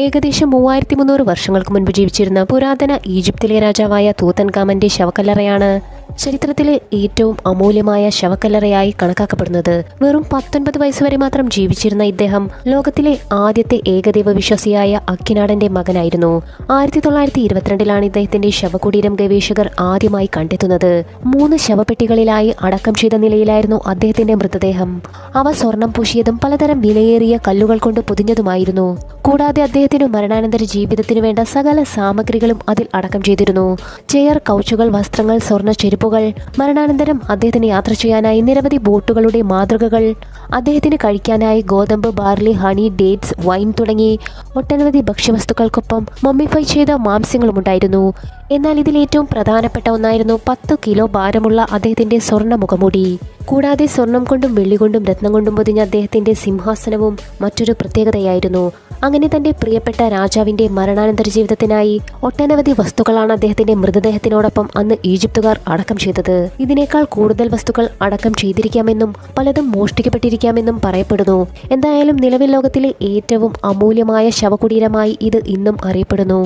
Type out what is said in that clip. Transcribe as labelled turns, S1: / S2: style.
S1: ഏകദേശം 3300 വർഷങ്ങൾക്ക് മുൻപ് ജീവിച്ചിരുന്ന പുരാതന ഈജിപ്തിലെ രാജാവായ തൂത്തൻഖാമന്റെ ശവക്കല്ലറയാണ് ചരിത്രത്തിലെ ഏറ്റവും അമൂല്യമായ ശവക്കല്ലറയായി കണക്കാക്കപ്പെടുന്നത്. വെറും 19 വയസ്സുവരെ മാത്രം ജീവിച്ചിരുന്ന ഇദ്ദേഹം ലോകത്തിലെ ആദ്യത്തെ ഏകദൈവ വിശ്വാസിയായ അക്കിനാടന്റെ മകനായിരുന്നു. 1922 ഇദ്ദേഹത്തിന്റെ ശവകുടീരം ഗവേഷകർ ആദ്യമായി കണ്ടെത്തുന്നത്. 3 ശവപ്പെട്ടികളിലായി അടക്കം ചെയ്ത നിലയിലായിരുന്നു അദ്ദേഹത്തിന്റെ മൃതദേഹം. അവ സ്വർണം പൂശിയതും പലതരം വിലയേറിയ കല്ലുകൾ കൊണ്ട് പൊതിഞ്ഞതുമായിരുന്നു. കൂടാതെ അദ്ദേഹത്തിന് മരണാനന്തര ജീവിതത്തിനു വേണ്ട സകല സാമഗ്രികളും അതിൽ അടക്കം ചെയ്തിരുന്നു. ചെയർ, കൗച്ചുകൾ, വസ്ത്രങ്ങൾ, സ്വർണ്ണ ചെരുപ്പുകൾ, മരണാനന്തരം അദ്ദേഹത്തിന് യാത്ര ചെയ്യാനായി നിരവധി ബോട്ടുകളുടെ മാതൃകകൾ, അദ്ദേഹത്തിന് കഴിക്കാനായി ഗോതമ്പ്, ബാർലി, ഹണി, ഡേറ്റ്സ്, വൈൻ തുടങ്ങി ഒട്ടനവധി ഭക്ഷ്യവസ്തുക്കൾക്കൊപ്പം മമ്മിഫൈ ചെയ്ത മാംസ്യങ്ങളുമുണ്ടായിരുന്നു. എന്നാൽ ഇതിൽ ഏറ്റവും പ്രധാനപ്പെട്ട ഒന്നായിരുന്നു 10 കിലോ ഭാരമുള്ള അദ്ദേഹത്തിന്റെ സ്വർണ്ണ മുഖമുടി. കൂടാതെ സ്വർണം കൊണ്ടും വെള്ളി കൊണ്ടും രത്നം കൊണ്ടും പൊതിഞ്ഞ അദ്ദേഹത്തിന്റെ സിംഹാസനവും മറ്റൊരു പ്രത്യേകതയായിരുന്നു. അങ്ങനെ തന്റെ പ്രിയപ്പെട്ട രാജാവിന്റെ മരണാനന്തര ജീവിതത്തിനായി ഒട്ടനവധി വസ്തുക്കളാണ് അദ്ദേഹത്തിന്റെ മൃതദേഹത്തിനോടൊപ്പം അന്ന് ഈജിപ്തുകാർ അടക്കം ചെയ്തത്. ഇതിനേക്കാൾ കൂടുതൽ വസ്തുക്കൾ അടക്കം ചെയ്തിരിക്കാമെന്നും പലതും മോഷ്ടിക്കപ്പെട്ടിരിക്കാമെന്നും പറയപ്പെടുന്നു. എന്തായാലും നിലവിൽ ലോകത്തിലെ ഏറ്റവും അമൂല്യമായ ശവകുടീരമായി ഇത് ഇന്നും അറിയപ്പെടുന്നു.